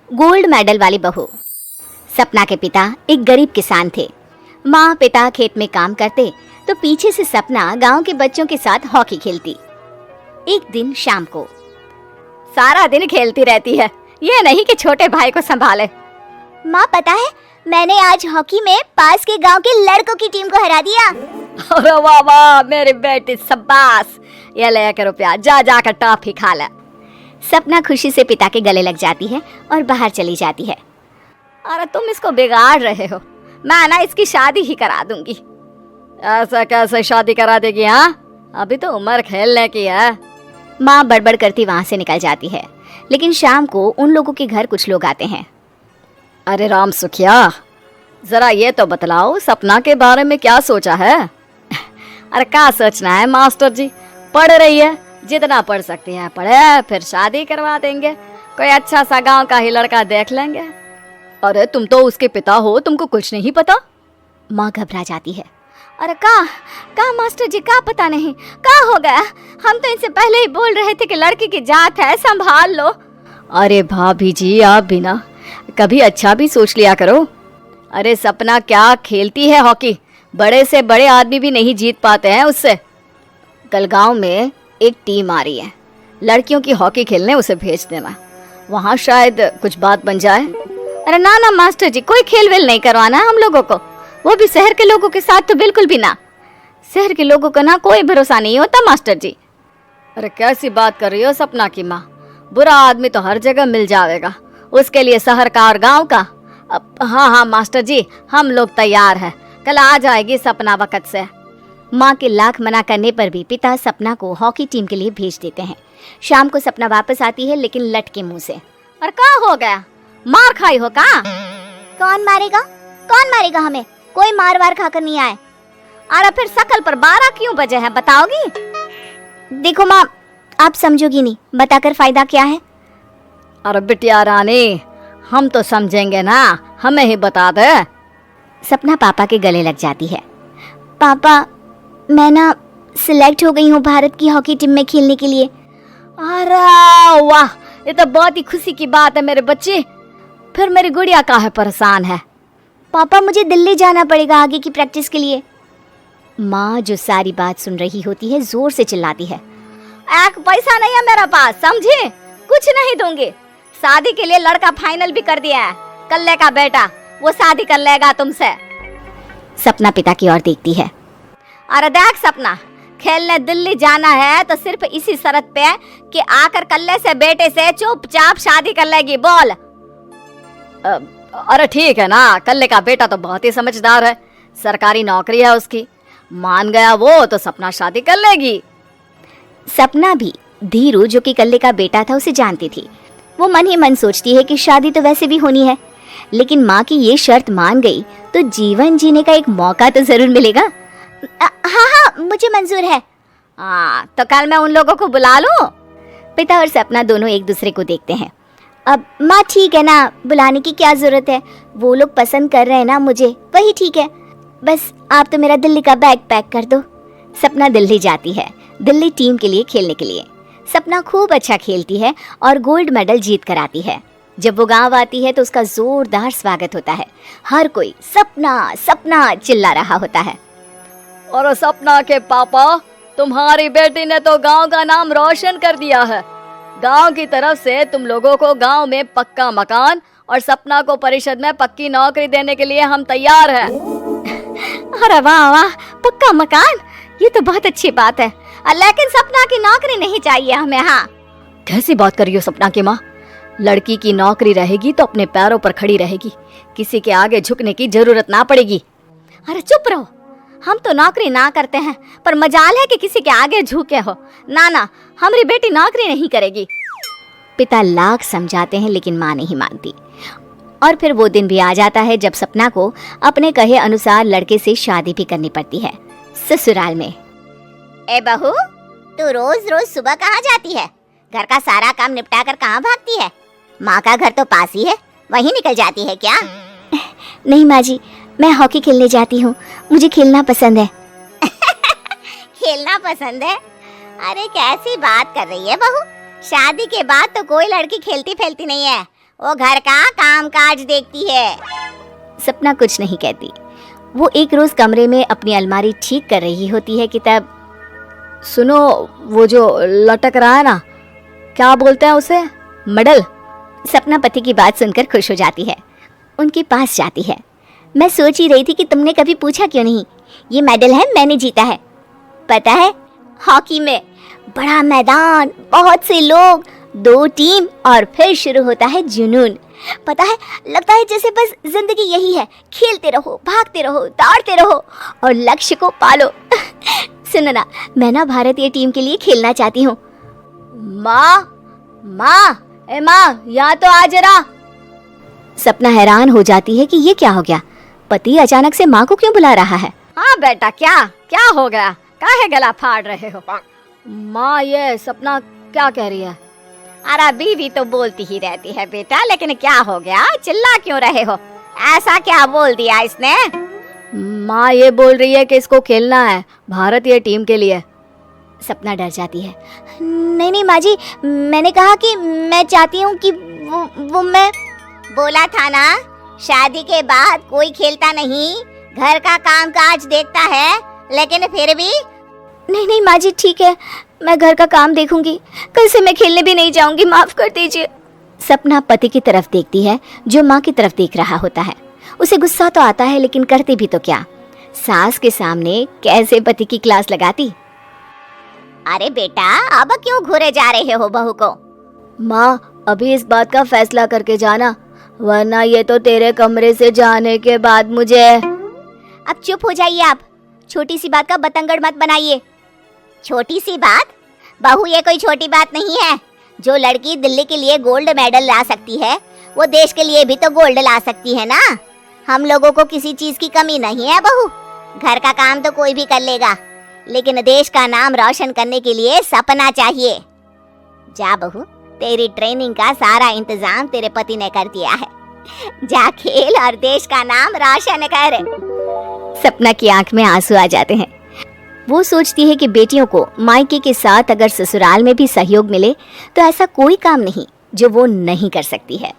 Gold medal वाली बहू। सपना के पिता एक गरीब किसान थे। माँ पिता खेत में काम करते तो पीछे से सपना गांव के बच्चों के साथ हॉकी खेलती। एक दिन शाम को, सारा दिन खेलती रहती है, ये नहीं कि छोटे भाई को संभाले। माँ पता है, मैंने आज हॉकी में पास के गांव के लड़कों की टीम को हरा दिया। अरे वाह वाह मेरी बेटी, शाबाश, ये ले के रुपया, जा जाकर टॉफी खा ले। सपना खुशी से पिता के गले लग जाती है और बाहर चली जाती है। अरे तुम इसको बिगाड़ रहे हो, मैं ना इसकी शादी ही करा दूंगी। ऐसा कैसे शादी करा देगी? हाँ, अभी तो उम्र खेलने की है। माँ बड़बड़ करती वहां से निकल जाती है। लेकिन शाम को उन लोगों के घर कुछ लोग आते हैं। अरे राम सुखिया, जरा ये तो बतलाओ, सपना के बारे में क्या सोचा है? अरे क्या सोचना है मास्टर जी, पढ़ रही है, जितना पढ़ सकती है पढ़े, फिर शादी करवा देंगे, कोई अच्छा सा गांव का ही लड़का देख लेंगे। अरे तुम तो उसके पिता हो, तुमको कुछ नहीं पता? माँ घबरा जाती है। अरे का मास्टर जी, का पता नहीं, का हो गया? हम तो इनसे पहले ही बोल रहे थे कि लड़की की जात है, संभाल लो। अरे भाभी जी, आप भी ना कभी अच्छा भी सोच लिया करो। अरे सपना क्या खेलती है हॉकी, बड़े से बड़े आदमी भी नहीं जीत पाते हैं उससे। कल गांव में एक टीम आ रही है, लड़कियों की हॉकी खेलने उसे भेज देना, वहाँ शायद कुछ बात बन जाए। अरे ना ना मास्टर जी, कोई खेल वेल नहीं करवाना है हम लोगों को, वो भी शहर के लोगों के साथ तो बिल्कुल भी ना। शहर के लोगों का ना कोई भरोसा नहीं होता मास्टर जी। अरे कैसी बात कर रही हो सपना की माँ, बुरा आदमी तो हर जगह मिल जाएगा, उसके लिए शहर का और गांव का। हाँ हाँ मास्टर जी, हम लोग तैयार हैं, कल आ जाएगी सपना वक्त से। माँ के लाख मना करने पर भी पिता सपना को हॉकी टीम के लिए भेज देते हैं। शाम को सपना वापस आती है, लेकिन लट के मुंह से। और क्या हो गया, मार खाई हो का? कौन मारेगा हमें? कोई मार वार खाकर नहीं आए। अरे फिर शकल पर 12 क्यों बजे हैं, बताओगी? देखो माँ, आप समझोगी नहीं, बताकर फायदा क्या है? अरे बिटिया रानी, हम तो समझेंगे ना, हमें ही बता दे। सपना पापा के गले लग जाती है। पापा, मैं ना सिलेक्ट हो गई हूँ भारत की हॉकी टीम में खेलने के लिए। अरे वाह, ये तो बहुत ही खुशी की बात है मेरे बच्चे। फिर मेरी गुड़िया काहे परेशान है? पापा, मुझे दिल्ली जाना पड़ेगा आगे की प्रैक्टिस के लिए। माँ जो सारी बात सुन रही होती है, जोर से चिल्लाती है। एक पैसा नहीं है मेरे पास, समझी? कुछ नहीं दूंगी। शादी के लिए लड़का फाइनल भी कर दिया है, कल्ले का बेटा, वो शादी कर लेगा तुमसे। सपना पिता की ओर देखती है। अरे देख सपना, खेलने दिल्ली जाना है तो सिर्फ इसी शर्त पे कि आकर कल्ले से बेटे से चुपचाप शादी कर लेगी, बोल। अरे ठीक है ना, कल्ले का बेटा तो बहुत ही समझदार है, सरकारी नौकरी है उसकी, मान गया वो तो सपना शादी कर लेगी। सपना भी धीरू, जो कि कल्ले का बेटा था, उसे जानती थी। वो मन ही मन सोचती है कि शादी तो वैसे भी होनी है, लेकिन माँ की ये शर्त मान गई तो जीवन जीने का एक मौका तो जरूर मिलेगा। हाँ, मुझे मंजूर है। हाँ, तो कल मैं उन लोगों को बुला लूं? पिता और सपना दोनों एक दूसरे को देखते हैं। अब माँ ठीक है ना, बुलाने की क्या जरूरत है, वो लोग पसंद कर रहे हैं ना मुझे, वही ठीक है। बस आप तो मेरा दिल्ली का बैग पैक कर दो। सपना दिल्ली जाती है, दिल्ली टीम के लिए खेलने के लिए। सपना खूब अच्छा खेलती है और गोल्ड मेडल जीत कर आती है। जब वो गांव आती है तो उसका जोरदार स्वागत होता है। हर कोई सपना सपना चिल्ला रहा होता है। और सपना के पापा, तुम्हारी बेटी ने तो गांव का नाम रोशन कर दिया है। गांव की तरफ से तुम लोगों को गांव में पक्का मकान और सपना को परिषद में पक्की नौकरी देने के लिए हम तैयार हैं। अरे वाह वाह, पक्का मकान, ये तो बहुत अच्छी बात है, लेकिन सपना की नौकरी नहीं चाहिए हमें। हाँ, कैसी बात कर रही हो सपना की माँ? लड़की की नौकरी रहेगी तो अपने पैरों पर खड़ी रहेगी, किसी के आगे झुकने की जरूरत ना पड़ेगी। अरे चुप रहो, हम तो नौकरी ना करते हैं, पर मजाल है कि किसी के आगे झुके हो। ना ना, हमारी बेटी नौकरी नहीं करेगी। पिता लाख समझाते हैं लेकिन माँ नहीं मानती। और फिर वो दिन भी आ जाता है जब सपना को अपने कहे अनुसार लड़के से शादी भी करनी पड़ती है, ससुराल में। ए बहू, तू रोज रोज सुबह कहाँ जाती है? घर का सारा काम निपटा कर कहाँ भागती है? माँ का घर तो पास ही है, वहीं निकल जाती है क्या? नहीं माँ जी, मैं हॉकी खेलने जाती हूँ, मुझे खेलना पसंद है। खेलना पसंद है? अरे कैसी बात कर रही है बहू, शादी के बाद तो कोई लड़की खेलती फैलती नहीं है, वो घर का काम काज देखती है। सपना कुछ नहीं कहती। वो एक रोज कमरे में अपनी अलमारी ठीक कर रही होती है कि तब सुनो, वो जो लटक रहा है ना, क्या बोलते हैं उसे? मेडल। सपना पति की बात सुनकर खुश हो जाती है, उनके पास जाती है। मैं सोच ही रही थी कि तुमने कभी पूछा क्यों नहीं। ये मेडल है, मैंने जीता है। पता है, हॉकी में बड़ा मैदान, बहुत से लोग, 2 टीम और फिर शुरू होता है जुनून। पता है, लगता है जैसे बस जिंदगी यही है, खेलते रहो, भागते रहो, दौड़ते रहो और लक्ष्य को पालो। सुनो ना, मैं ना भारतीय टीम के लिए खेलना चाहती हूँ। माँ, यहाँ तो आ जरा। सपना हैरान हो जाती है कि ये क्या हो गया, पति अचानक से माँ को क्यों बुला रहा है। हाँ बेटा, क्या हो गया? काहे गला फाड़ रहे हो? माँ, ये सपना क्या कह रही है? अरे बीवी तो बोलती ही रहती है बेटा, लेकिन क्या हो गया, चिल्ला क्यों रहे हो? ऐसा क्या बोल दिया इसने? माँ ये बोल रही है कि इसको खेलना है भारतीय टीम के लिए। सपना डर जाती है। नहीं माँ जी, मैंने कहा कि मैं चाहती हूँ कि वो मैं बोला था ना, शादी के बाद कोई खेलता नहीं, घर का काम काज देखता है, लेकिन फिर भी। नहीं माँ जी, ठीक है, मैं घर का काम देखूंगी, कल से मैं खेलने भी नहीं जाऊंगी, माफ कर दीजिए। सपना पति की तरफ देखती है जो माँ की तरफ देख रहा होता है। उसे गुस्सा तो आता है, लेकिन करती भी तो क्या, सास के सामने कैसे पति की क्लास लगाती। अरे बेटा, अब क्यों घूरे जा रहे हो बहू को? माँ, अभी इस बात का फैसला करके जाना, वरना ये तो तेरे कमरे से जाने के बाद मुझे। अब चुप हो जाइए आप, छोटी सी बात का बतंगड़ मत बनाइए। छोटी सी बात? बहू, ये कोई छोटी बात नहीं है। जो लड़की दिल्ली के लिए गोल्ड मेडल ला सकती है, वो देश के लिए भी तो गोल्ड ला सकती है ना। हम लोगों को किसी चीज की कमी नहीं है बहू। घर का काम तो कोई भी कर लेगा, लेकिन देश का नाम रोशन करने के लिए सपना चाहिए। जा बहू, तेरी ट्रेनिंग का सारा इंतजाम तेरे पति ने कर दिया है। जा खेल और देश का नाम रोशन कर। सपना की आंख में आंसू आ जाते हैं। वो सोचती है कि बेटियों को मायके के साथ अगर ससुराल में भी सहयोग मिले तो ऐसा कोई काम नहीं जो वो नहीं कर सकती है।